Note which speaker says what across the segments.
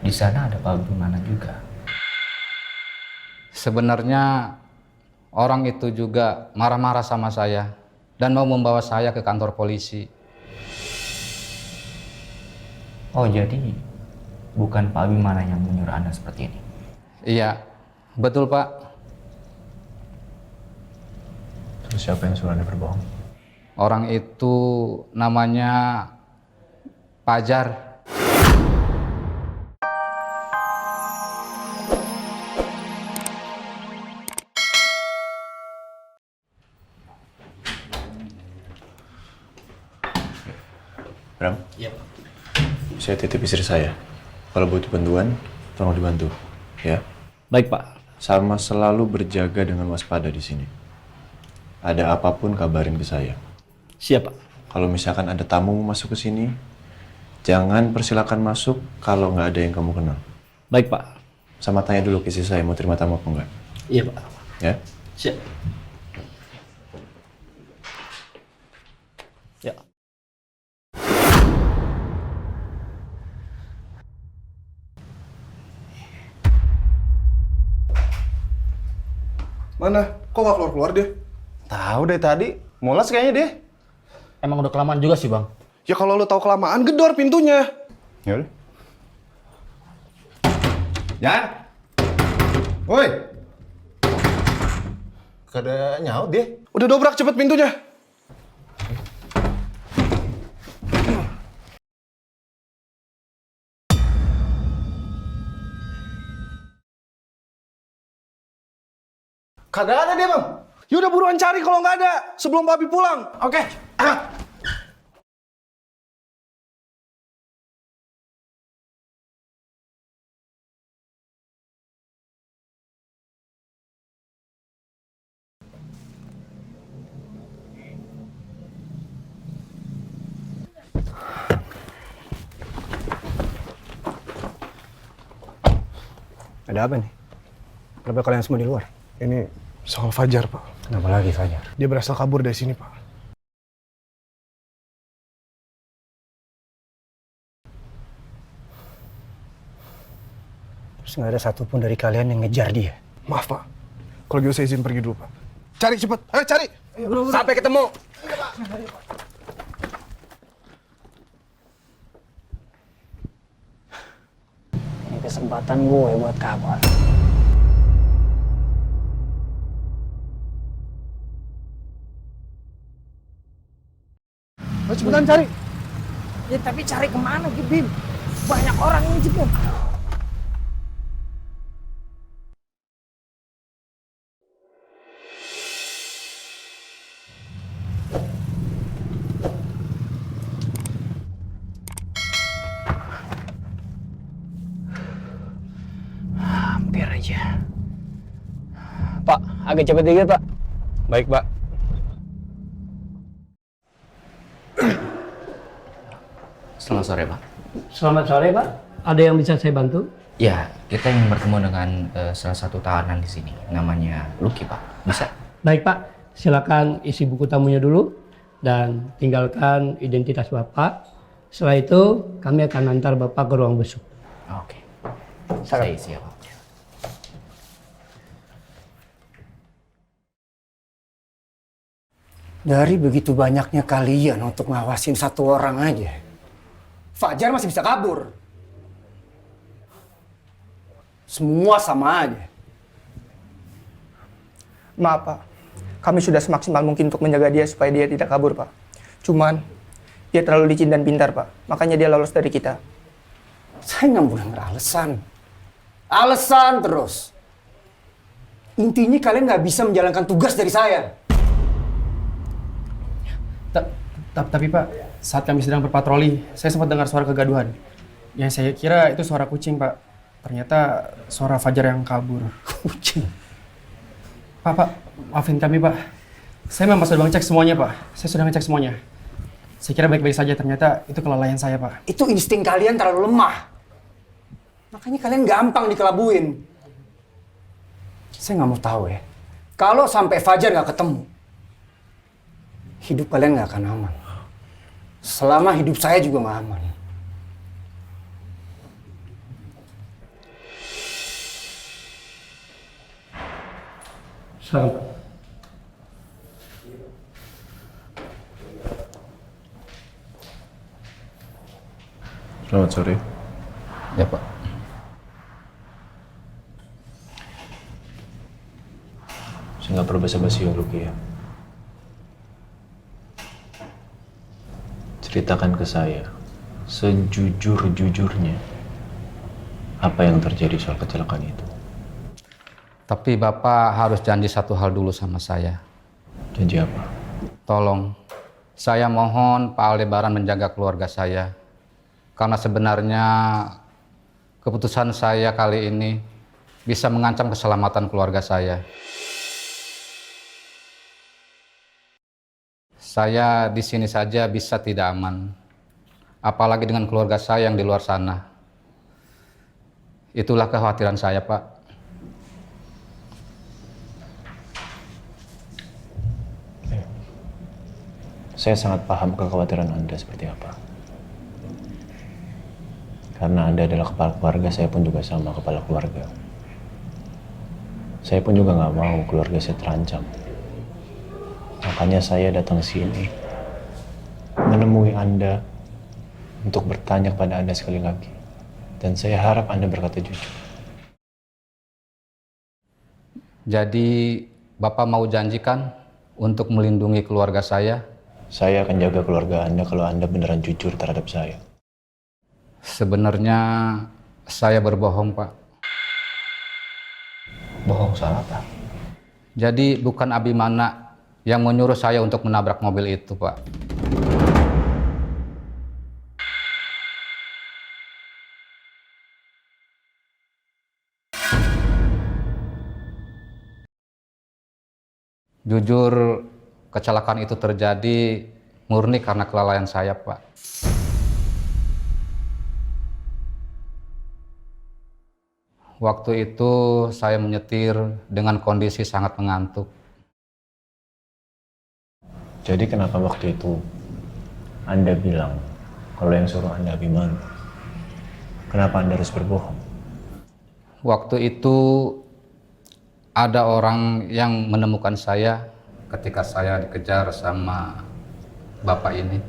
Speaker 1: di sana ada Pak Bimana juga.
Speaker 2: Sebenarnya orang itu juga marah-marah sama saya dan mau membawa saya ke kantor polisi.
Speaker 1: Oh, jadi bukan Pak Bimana yang menyuruh Anda seperti ini?
Speaker 2: Iya, betul Pak.
Speaker 3: Terus siapa yang suruh Anda berbohong?
Speaker 2: Orang itu namanya Fajar.
Speaker 3: Bram?
Speaker 1: Iya, Pak.
Speaker 3: Saya titip istri saya. Kalau butuh bantuan, tolong dibantu. Ya.
Speaker 4: Baik, Pak.
Speaker 3: Sama selalu berjaga dengan waspada di sini. Ada apapun kabarin ke saya.
Speaker 4: Siap, Pak.
Speaker 3: Kalau misalkan ada tamu masuk ke sini, jangan persilakan masuk kalau nggak ada yang kamu kenal.
Speaker 4: Baik, Pak.
Speaker 3: Sama tanya dulu ke istri saya mau terima tamu apa enggak.
Speaker 4: Iya, Pak.
Speaker 3: Ya.
Speaker 4: Siap. Ya.
Speaker 5: Mana? Kok nggak keluar-keluar dia?
Speaker 6: Tahu deh tadi, mulas kayaknya dia.
Speaker 4: Emang udah kelamaan juga sih, Bang.
Speaker 5: Ya kalau lu tahu kelamaan, gedor pintunya.
Speaker 6: Ya udah. Jan. Woi. Gak ada nyaut dia.
Speaker 5: Udah dobrak cepet pintunya.
Speaker 6: Kagak ada dia, Bang.
Speaker 5: Ya udah buruan cari kalau nggak ada sebelum Papi pulang.
Speaker 6: Oke.
Speaker 7: Ada apa nih? Kenapa kalian semua di luar?
Speaker 5: Ini soal Fajar, Pak.
Speaker 7: Kenapa lagi Fajar?
Speaker 5: Dia berhasil kabur dari sini, Pak.
Speaker 7: Terus nggak ada satupun dari kalian yang ngejar dia?
Speaker 5: Maaf, Pak. Kalau gitu saya izin pergi dulu, Pak. Cari cepet. Ayo cari.
Speaker 6: Sampai ketemu.
Speaker 7: Ini kesempatan gue buat kabur.
Speaker 5: Ayo cepetan cari.
Speaker 7: Ya tapi cari kemana, Bim? Banyak orang yang juga. Hampir aja. Pak, agak cepet dikit, Pak.
Speaker 2: Baik Pak.
Speaker 1: Selamat sore, Pak.
Speaker 4: Selamat sore, Pak. Ada yang bisa saya bantu?
Speaker 1: Ya, kita ingin bertemu dengan salah satu tahanan di sini. Namanya Lucky, Pak. Bisa?
Speaker 4: Baik, Pak. Silakan isi buku tamunya dulu dan tinggalkan identitas Bapak. Setelah itu, kami akan antar Bapak ke ruang besuk.
Speaker 1: Oke. Saya isi ya, Pak.
Speaker 7: Dari begitu banyaknya kalian untuk ngawasin satu orang aja, Fajar masih bisa kabur. Semua sama aja.
Speaker 8: Maaf, Pak. Kami sudah semaksimal mungkin untuk menjaga dia supaya dia tidak kabur, Pak. Cuman, dia terlalu licin dan pintar, Pak. Makanya dia lolos dari kita.
Speaker 7: Saya nggak mau denger alasan. Alasan terus. Intinya kalian nggak bisa menjalankan tugas dari saya.
Speaker 8: Tapi, Pak, saat kami sedang berpatroli, saya sempat dengar suara kegaduhan. Yang saya kira itu suara kucing, Pak. Ternyata suara Fajar yang kabur.
Speaker 7: Kucing.
Speaker 8: Pak, maafin kami, Pak. Saya memang sudah ngecek semuanya, Pak. Saya sudah ngecek semuanya. Saya kira baik-baik saja, ternyata itu kelalaian saya, Pak.
Speaker 7: Itu insting kalian terlalu lemah. Makanya kalian gampang dikelabuin. Saya nggak mau tahu ya. Kalau sampai Fajar nggak ketemu, hidup kalian nggak akan aman. Selama hidup saya juga nggak aman.
Speaker 4: Silakan Pak.
Speaker 3: Selamat sore.
Speaker 2: Ya Pak.
Speaker 3: Saya nggak perlu basa-basi ya, Luki ya. Ceritakan ke saya sejujur-jujurnya apa yang terjadi soal kecelakaan itu.
Speaker 2: Tapi Bapak harus janji satu hal dulu sama saya.
Speaker 3: Janji apa?
Speaker 2: Tolong, saya mohon Pak Aldebaran menjaga keluarga saya. Karena sebenarnya keputusan saya kali ini bisa mengancam keselamatan keluarga saya. Saya di sini saja bisa tidak aman. Apalagi dengan keluarga saya yang di luar sana. Itulah kekhawatiran saya, Pak.
Speaker 3: Saya sangat paham kekhawatiran Anda seperti apa. Karena Anda adalah kepala keluarga, saya pun juga sama kepala keluarga. Saya pun juga nggak mau keluarga saya terancam. Makanya saya datang sini menemui Anda untuk bertanya kepada Anda sekali lagi. Dan saya harap Anda berkata jujur.
Speaker 2: Jadi, Bapak mau janjikan untuk melindungi keluarga saya?
Speaker 3: Saya akan jaga keluarga Anda kalau Anda beneran jujur terhadap saya.
Speaker 2: Sebenarnya saya berbohong, Pak.
Speaker 1: Bohong soal apa?
Speaker 2: Jadi bukan Abimana yang menyuruh saya untuk menabrak mobil itu, Pak. Jujur, kecelakaan itu terjadi murni karena kelalaian saya, Pak. Waktu itu saya menyetir dengan kondisi sangat mengantuk.
Speaker 3: Jadi kenapa waktu itu Anda bilang kalau yang suruh Anda Abimana? Kenapa Anda harus berbohong?
Speaker 2: Waktu itu ada orang yang menemukan saya ketika saya dikejar sama bapak ini.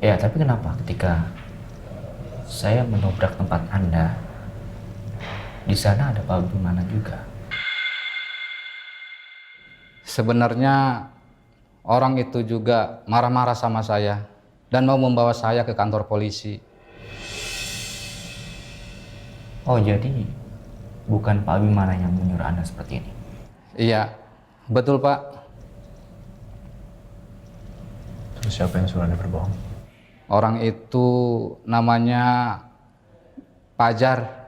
Speaker 1: Ya, tapi kenapa ketika saya menobrak tempat Anda, di sana ada Pak Abimana juga?
Speaker 2: Sebenarnya orang itu juga marah-marah sama saya dan mau membawa saya ke kantor polisi.
Speaker 1: Oh, jadi bukan Pak Abimana yang menyuruh Anda seperti ini?
Speaker 2: Iya, betul Pak.
Speaker 3: Terus siapa yang suruh Anda berbohong?
Speaker 2: Orang itu namanya Fajar.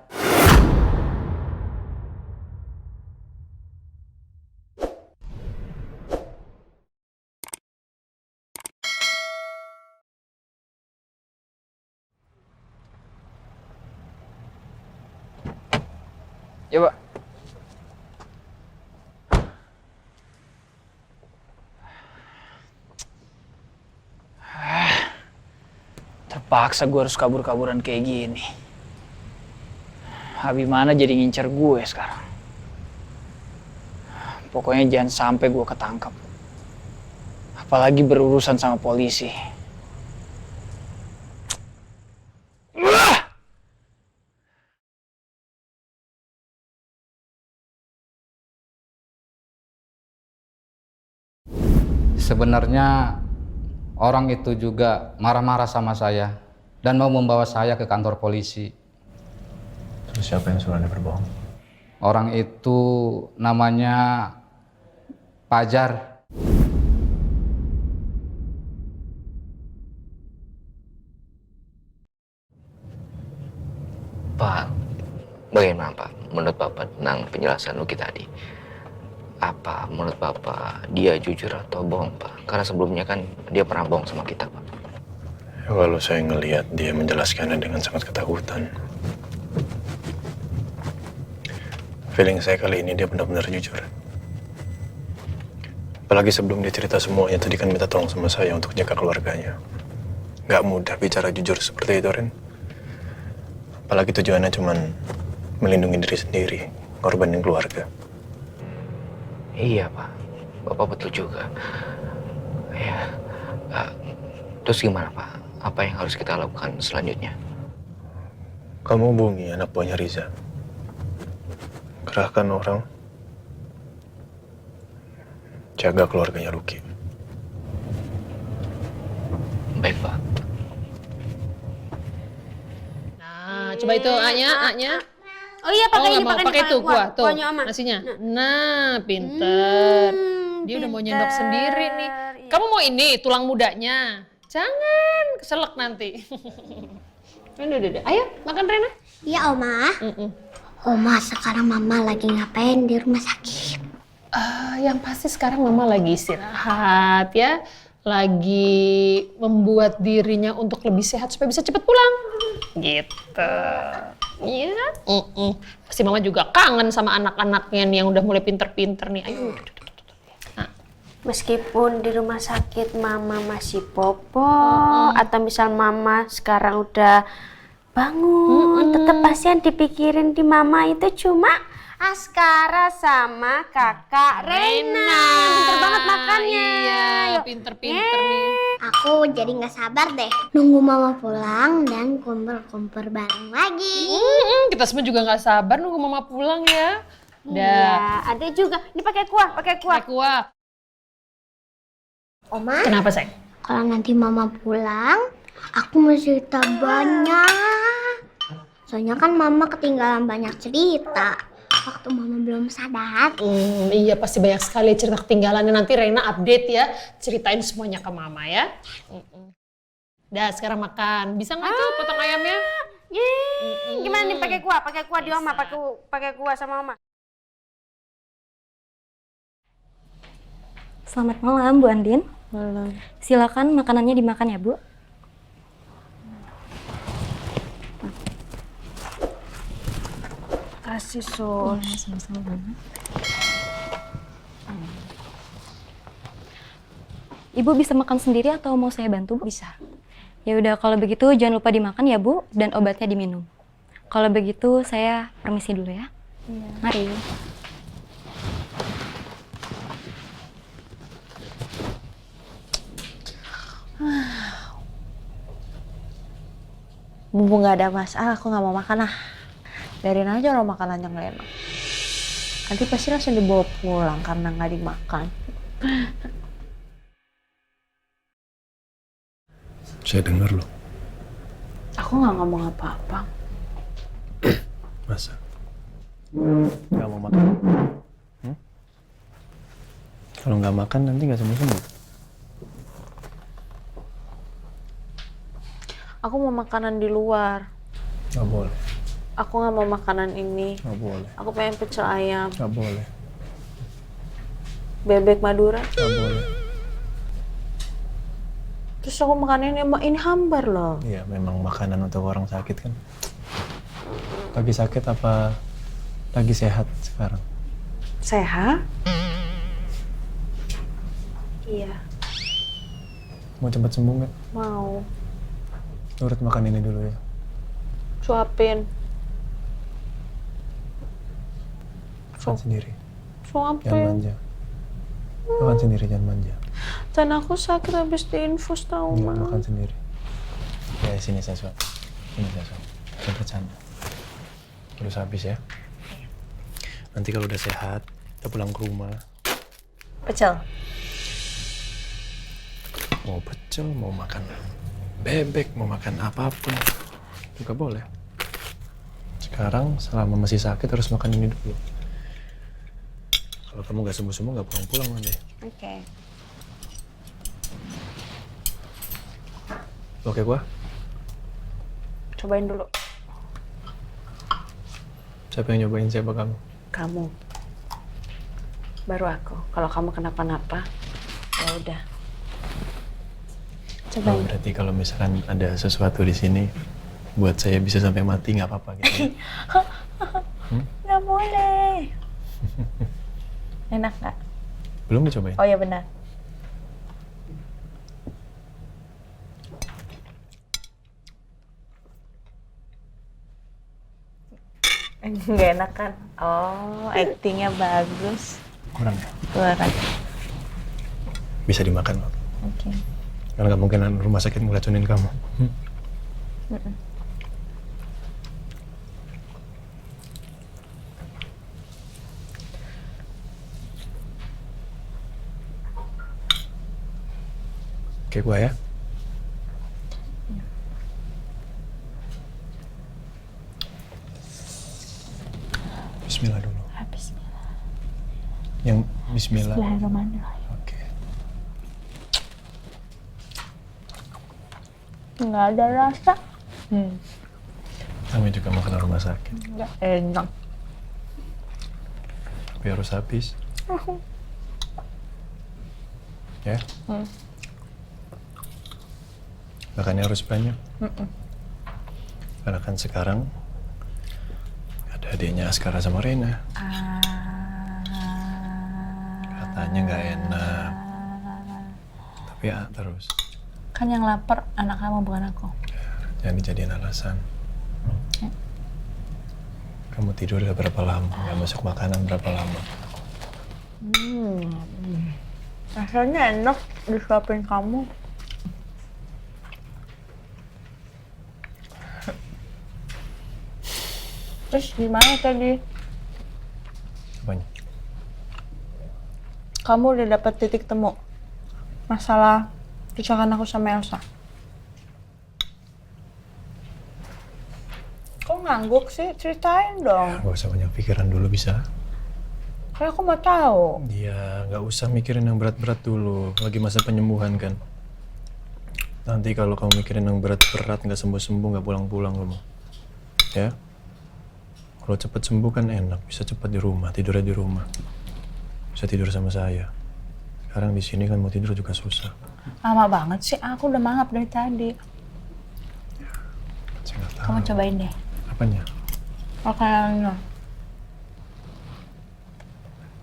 Speaker 7: Ya, Pak. Terpaksa gue harus kabur-kaburan kayak gini. Abimana jadi ngincer gue sekarang. Pokoknya jangan sampai gue ketangkap. Apalagi berurusan sama polisi.
Speaker 2: Sebenarnya orang itu juga marah-marah sama saya dan mau membawa saya ke kantor polisi.
Speaker 3: Terus siapa yang suruh Anda berbohong?
Speaker 2: Orang itu namanya Fajar.
Speaker 1: Pak, bagaimana Pak menurut Bapak tentang penjelasan Luki tadi? Apa menurut Bapak dia jujur atau bohong, Pak? Karena sebelumnya kan dia pernah bohong sama kita, Pak.
Speaker 3: Ya, kalau saya ngelihat dia menjelaskannya dengan sangat ketakutan. Feeling saya kali ini dia benar-benar jujur. Apalagi sebelum dia cerita semuanya, tadi kan minta tolong sama saya untuk jaga keluarganya. Gak mudah bicara jujur seperti itu, Ren. Apalagi tujuannya cuma melindungi diri sendiri, ngorbanin keluarga.
Speaker 1: Iya Pak, Bapak betul juga. Ya, terus gimana Pak? Apa yang harus kita lakukan selanjutnya?
Speaker 3: Kamu hubungi anak buahnya Riza. Kerahkan orang. Jaga keluarganya Luki.
Speaker 1: Baik Pak.
Speaker 9: Nah, coba itu A-nya.
Speaker 10: Oh iya, pakai ini,
Speaker 9: pakai itu kuah tuh
Speaker 10: kuahnya Oma.
Speaker 9: nasinya. Nah, pinter. Dia udah mau nyendok sendiri nih. Kamu mau ini tulang mudanya? Jangan keselak nanti. Udah. Ayo makan Rena.
Speaker 10: Iya, Oma. Oma, sekarang Mama lagi ngapain di rumah sakit?
Speaker 9: Yang pasti sekarang Mama lagi istirahat ya. Lagi membuat dirinya untuk lebih sehat supaya bisa cepet pulang. Gitu. Iya. Pasti Mama juga kangen sama anak-anaknya nih yang udah mulai pinter-pinter nih. Ayo.
Speaker 10: Meskipun di rumah sakit Mama masih popo, atau misal Mama sekarang udah bangun, tetap pasti yang dipikirin di Mama itu cuma Askara sama kakak Rena. Pinter banget makannya.
Speaker 9: Iya, pinter-pinter nih.
Speaker 10: Aku jadi nggak sabar deh nunggu Mama pulang dan kumpul-kumpul bareng lagi.
Speaker 9: Kita semua juga nggak sabar nunggu Mama pulang ya.
Speaker 10: Iya, ada juga. Ini pakai kuah.
Speaker 9: Pakai kuah.
Speaker 10: Oma,
Speaker 9: Kenapa sayang?
Speaker 10: kalau nanti Mama pulang, aku mau cerita banyak. Soalnya kan Mama ketinggalan banyak cerita waktu Mama belum sadar.
Speaker 9: Iya pasti banyak sekali cerita ketinggalannya. Nanti Rena update ya, ceritain semuanya ke Mama ya. Dah sekarang makan. Bisa nggak tuh potong ayamnya?
Speaker 10: Gimana nih pakai kuah? Pakai kuah di Oma, pakai kuah sama Oma.
Speaker 11: Selamat malam Bu Andin. Malam. Silakan makanannya dimakan ya Bu.
Speaker 10: Kasih sus.
Speaker 11: Sama-sama. Ibu bisa makan sendiri atau mau saya bantu, Bu?
Speaker 10: Bisa.
Speaker 11: Ya udah kalau begitu jangan lupa dimakan ya, Bu, dan obatnya diminum. Kalau begitu saya permisi dulu ya. Iya. Mari.
Speaker 10: Mumpung nggak ada masalah, aku nggak mau makan lah. Biarin aja orang makanan yang enak. Nanti pasti langsung dibawa pulang karena nggak dimakan.
Speaker 3: Saya dengar loh.
Speaker 10: Aku nggak ngomong apa-apa.
Speaker 3: Masa? Nggak mau makan? Kalau nggak makan nanti nggak sembuh-sembuh.
Speaker 10: Aku mau makanan di luar.
Speaker 3: Nggak boleh.
Speaker 10: Aku nggak mau makanan ini.
Speaker 3: Nggak boleh.
Speaker 10: Aku pengen pecel ayam.
Speaker 3: Nggak boleh.
Speaker 10: Bebek Madura.
Speaker 3: Nggak boleh.
Speaker 10: Terus aku makan ini hambar loh.
Speaker 3: Iya, memang makanan untuk orang sakit kan. Lagi sakit apa lagi sehat sekarang?
Speaker 10: Sehat? Iya.
Speaker 3: Mau cepat sembuh nggak?
Speaker 10: Mau.
Speaker 3: Nurut makan ini dulu ya.
Speaker 10: Suapin.
Speaker 3: Makan sendiri. Jangan
Speaker 10: Suapin.
Speaker 3: manja. Makan sendiri, jangan manja.
Speaker 10: Dan aku sakit habis diinfus tau
Speaker 3: Nggak,
Speaker 10: Ma.
Speaker 3: makan sendiri. Ya, sini saya suap. Sini saya suap. Jangan bercanda. Terus habis ya. Nanti kalau udah sehat, kita pulang ke rumah.
Speaker 10: Pecel.
Speaker 3: Mau pecel, mau makan bebek, mau makan apapun juga boleh. Sekarang selama masih sakit harus makan ini dulu. Kalau kamu nggak sembuh-sembuh nggak pulang-pulang nanti.
Speaker 10: Oke.
Speaker 3: Oke gua?
Speaker 10: Cobain dulu.
Speaker 3: Siapa yang nyobain, siapa kamu?
Speaker 10: Kamu. Baru aku. Kalau kamu kenapa-napa, ya udah.
Speaker 3: Oh,
Speaker 10: Cobain.
Speaker 3: berarti kalau misalkan ada sesuatu di sini buat saya bisa sampai mati nggak apa-apa gitu.
Speaker 10: Nggak boleh. Enak nggak?
Speaker 3: Belum dicobain?
Speaker 10: Oh ya benar. Nggak enak kan? Oh, actingnya bagus.
Speaker 3: Kurang ya?
Speaker 12: keluar aja.
Speaker 3: Bisa dimakan loh.
Speaker 12: Oke.
Speaker 3: Karena nggak mungkin rumah sakit ngeracunin kamu. Oke, gua ya. Bismillah dulu.
Speaker 12: Bismillah.
Speaker 3: Yang Bismillah.
Speaker 12: Bismillahirrahmanirrahim.
Speaker 3: Oke.
Speaker 12: Nggak ada rasa.
Speaker 3: Kami juga makan di rumah sakit.
Speaker 12: Nggak enak.
Speaker 3: Tapi harus habis. Ya. Makannya harus banyak. Karena kan sekarang ada adiknya Askara sama Rena. Katanya nggak enak. Tapi ya terus.
Speaker 12: Kan yang lapar anak kamu bukan aku.
Speaker 3: Jangan dijadiin alasan. Kamu tidur udah berapa lama? Nggak masuk makanan berapa lama?
Speaker 12: Rasanya enak disuapin kamu. Terus gimana tadi?
Speaker 3: Apanya?
Speaker 12: Kamu udah dapat titik temu masalah kecelakaan aku sama Elsa. Kok ngangguk sih? Ceritain dong.
Speaker 3: Gak usah banyak pikiran dulu bisa?
Speaker 12: Kayak aku mau tahu.
Speaker 3: Iya, nggak usah mikirin yang berat-berat dulu. Lagi masa penyembuhan kan. Nanti kalau kamu mikirin yang berat-berat nggak sembuh-sembuh nggak pulang-pulang kamu. Ya? Kalau cepet sembuh kan enak, bisa cepat di rumah, tidurnya di rumah. Bisa tidur sama saya. Sekarang di sini kan mau tidur juga susah.
Speaker 12: Lama banget sih, aku udah mangap dari tadi.
Speaker 3: Saya nggak tahu.
Speaker 12: Kamu cobain deh.
Speaker 3: Apanya?
Speaker 12: Makanannya.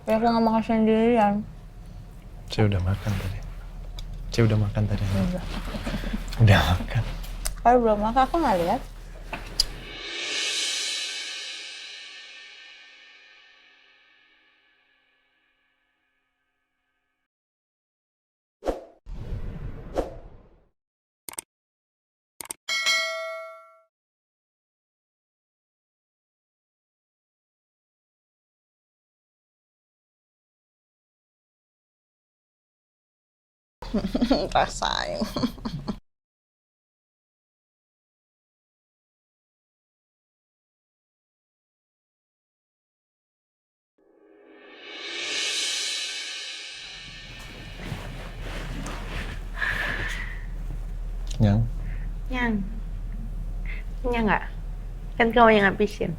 Speaker 12: Ya aku nggak makan sendirian.
Speaker 3: Saya udah makan tadi. Saya udah makan tadi. Udah makan.
Speaker 12: Kalau belum makan aku nggak lihat. Rasain.
Speaker 3: Yang?
Speaker 12: Yang nggak? Kan kamu yang ngabisin.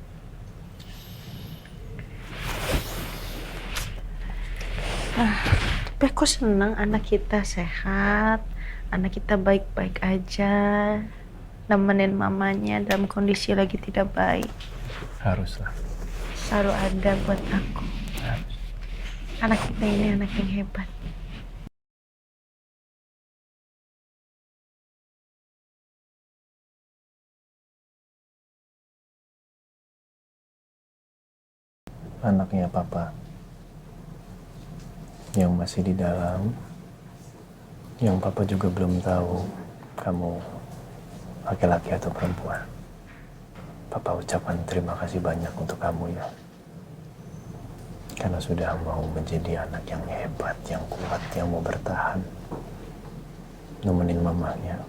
Speaker 12: Tapi aku senang anak kita sehat, anak kita baik-baik aja, nemenin mamanya dalam kondisi lagi tidak baik.
Speaker 3: Haruslah.
Speaker 12: Selalu ada buat aku. Anak kita ini anak yang hebat.
Speaker 3: Anaknya papa yang masih di dalam, yang papa juga belum tahu kamu laki-laki atau perempuan. Papa ucapkan terima kasih banyak untuk kamu ya, karena sudah mau menjadi anak yang hebat, yang kuat, yang mau bertahan, nemenin mamanya.